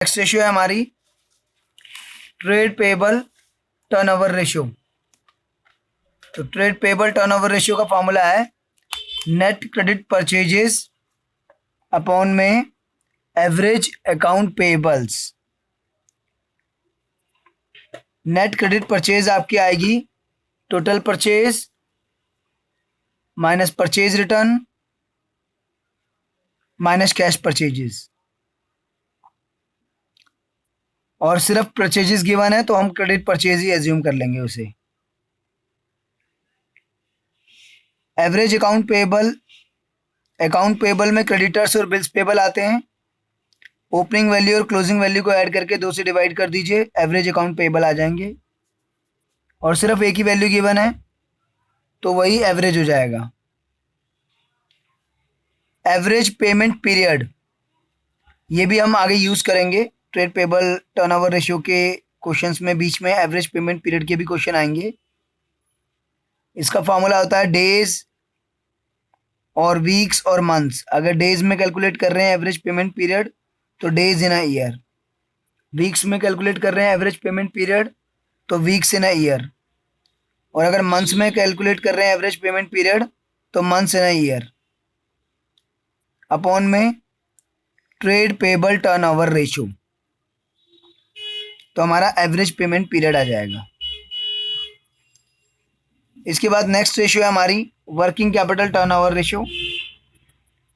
Next ratio है हमारी trade payable turnover ratio. तो ट्रेड पेबल टर्नओवर रेशियो का फॉर्मूला है नेट क्रेडिट परचेजेस अपॉन में average account payables. Net credit purchase आपकी आएगी total purchase minus purchase return minus cash purchases, और सिर्फ परचेजेस गिवन है तो हम क्रेडिट परचेज ही एज्यूम कर लेंगे उसे। एवरेज अकाउंट पेबल में क्रेडिटर्स और बिल्स पेबल आते हैं। ओपनिंग वैल्यू और क्लोजिंग वैल्यू को ऐड करके 2 से डिवाइड कर दीजिए, एवरेज अकाउंट पेबल आ जाएंगे। और सिर्फ एक ही वैल्यू गिवन है तो वही एवरेज हो जाएगा। एवरेज पेमेंट पीरियड ये भी हम आगे यूज करेंगे। ट्रेड पेबल टर्नओवर रेशियो के क्वेश्चंस में बीच में एवरेज पेमेंट पीरियड के भी क्वेश्चन आएंगे। इसका फॉर्मूला होता है डेज और वीक्स और मंथ्स। अगर डेज में कैलकुलेट कर रहे हैं एवरेज पेमेंट पीरियड तो days in a year, weeks में कैलकुलेट कर रहे हैं एवरेज पेमेंट पीरियड तो वीक्स इन अ ईयर, और अगर मंथ्स में कैलकुलेट कर रहे हैं एवरेज पेमेंट पीरियड तो months in a year upon में ट्रेड पेबल टर्नओवर रेशियो, तो हमारा एवरेज पेमेंट पीरियड आ जाएगा। इसके बाद नेक्स्ट रेशियो है हमारी वर्किंग कैपिटल टर्नओवर रेशियो।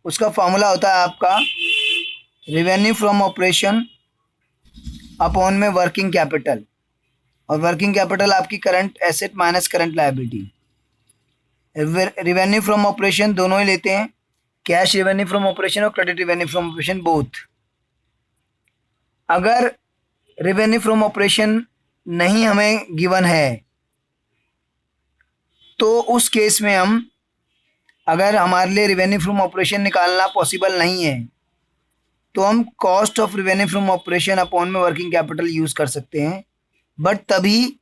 उसका फॉर्मूला होता है आपका रेवेन्यू फ्रॉम ऑपरेशन अपॉन में वर्किंग कैपिटल, और वर्किंग कैपिटल आपकी current asset minus current liability. Revenue from operation दोनों ही लेते हैं, कैश रेवेन्यू फ्रॉम ऑपरेशन और credit revenue from operation both. अगर रेवेन्यू फ्रॉम ऑपरेशन नहीं हमें गिवन है तो उस केस में हम, अगर हमारे लिए रेवेन्यू फ्रॉम ऑपरेशन निकालना पॉसिबल नहीं है तो हम cost of revenue from operation upon में वर्किंग कैपिटल यूज कर सकते हैं, बट तभी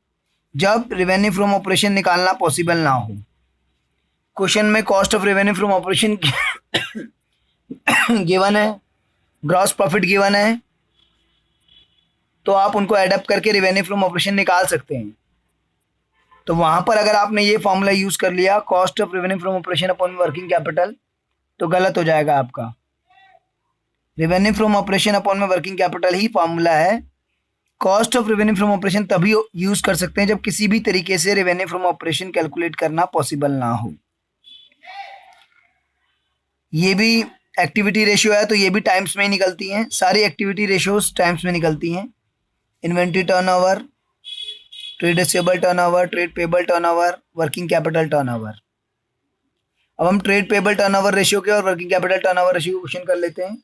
जब रेवेन्यू फ्रॉम ऑपरेशन निकालना पॉसिबल ना हो। क्वेश्चन में cost of revenue from operation given है, ग्रॉस प्रॉफिट गिवन है, तो आप उनको एडअप करके रेवेन्यू फ्रॉम ऑपरेशन निकाल सकते हैं। तो वहां पर अगर आपने ये फॉर्मूला यूज कर लिया cost of revenue from operation upon working capital तो गलत हो जाएगा आपका। रेवेन्यू फ्रॉम ऑपरेशन अपॉन में वर्किंग कैपिटल ही फॉर्मूला है। Cost of revenue from operation तभी यूज कर सकते हैं जब किसी भी तरीके से रेवेन्यू फ्रॉम ऑपरेशन कैलकुलेट करना पॉसिबल ना हो। ये भी एक्टिविटी रेशियो है तो ये भी टाइम्स में ही निकलती हैं, सारी एक्टिविटी रेशियोज टाइम्स में निकलती हैं। Inventory turnover, trade receivable turnover, trade payable turnover, working capital turnover. अब हम ट्रेड पेबल टर्नओवर रेशियो के और working capital turnover ratio question कर लेते हैं।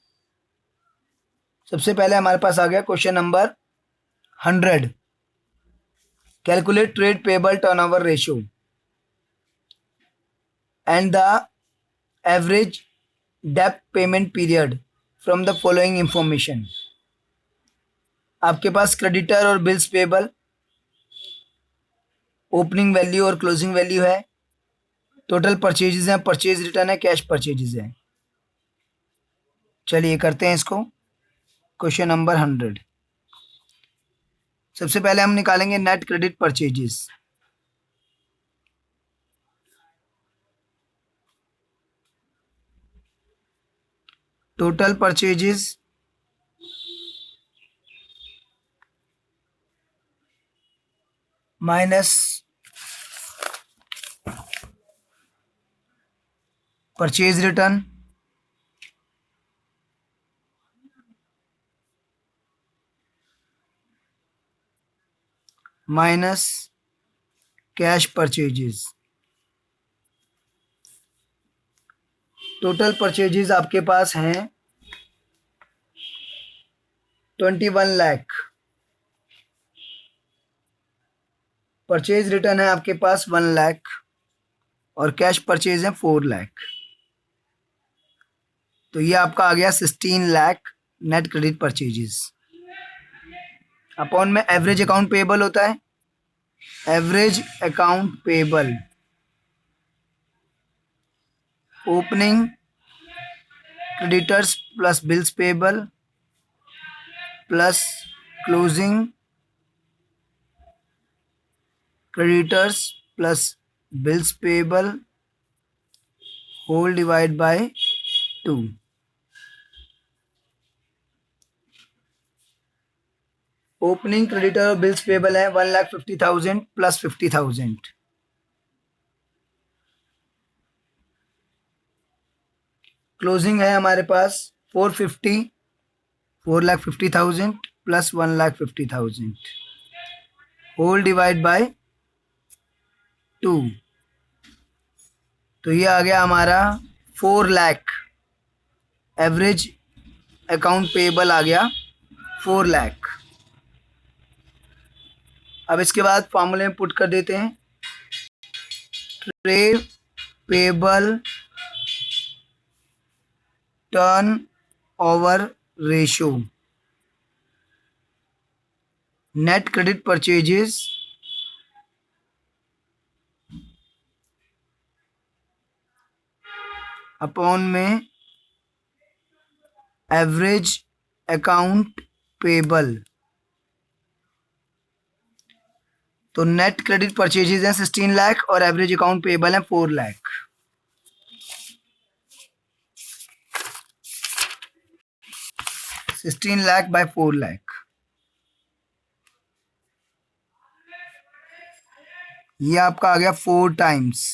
सबसे पहले हमारे पास आ गया question number 100, calculate trade payable turnover ratio and the average डेब्ट payment period from the following information. आपके पास क्रेडिटर और बिल्स पेबल, ओपनिंग वैल्यू और क्लोजिंग वैल्यू है, टोटल परचेजेस हैं, परचेज रिटर्न है, कैश परचेजेस है। चलिए करते हैं इसको। क्वेश्चन नंबर 100, सबसे पहले हम निकालेंगे net credit purchases. Total purchases minus purchase return minus cash purchases. Total purchases आपके पास हैं 21 लाख। परचेज रिटर्न है आपके पास 1 लाख और कैश परचेज है 4 लाख। तो ये आपका आ गया 16 lakh net credit purchases. Upon में एवरेज अकाउंट पेबल होता है, average account payable opening creditors plus bills payable plus closing creditors plus bills payable whole divide by 2। Opening creditor bills payable है 1,50,000 प्लस 50,000। क्लोजिंग है हमारे पास 450 4,50,000 प्लस 1,50,000 होल डिवाइड बाय 2। तो ये आ गया हमारा 4 लाख। एवरेज अकाउंट पेबल आ गया 4 लाख। अब इसके बाद फॉर्मूले में पुट कर देते हैं। Trade payable turn over ratio net credit purchases upon में एवरेज अकाउंट पेबल। तो नेट क्रेडिट परचेजेज हैं 16 लाख और एवरेज अकाउंट पेबल है 4 लाख। $16 लाख बाय 4 लाख। ये आपका आ गया 4 times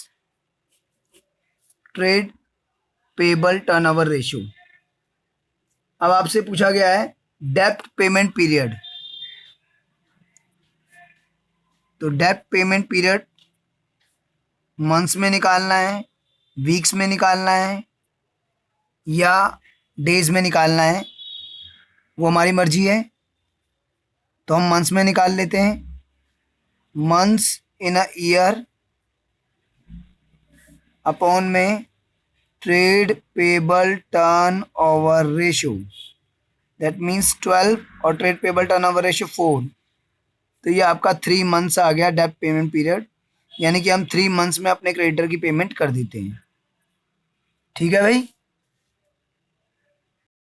trade payable turnover ratio. अब आपसे पूछा गया है डेब्ट पेमेंट पीरियड। तो डेब्ट पेमेंट पीरियड मंथ्स में निकालना है, वीक्स में निकालना है या डेज में निकालना है, वो हमारी मर्जी है। तो हम मंथ्स में निकाल लेते हैं। Months in a year upon में trade payable turn over ratio, that means 12 और trade payable turn over ratio 4। तो ये आपका 3 मंथ्स आ गया डेब्ट पेमेंट पीरियड, यानी कि हम 3 मंथ्स में अपने क्रेडिटर की पेमेंट कर देते हैं। ठीक है भाई।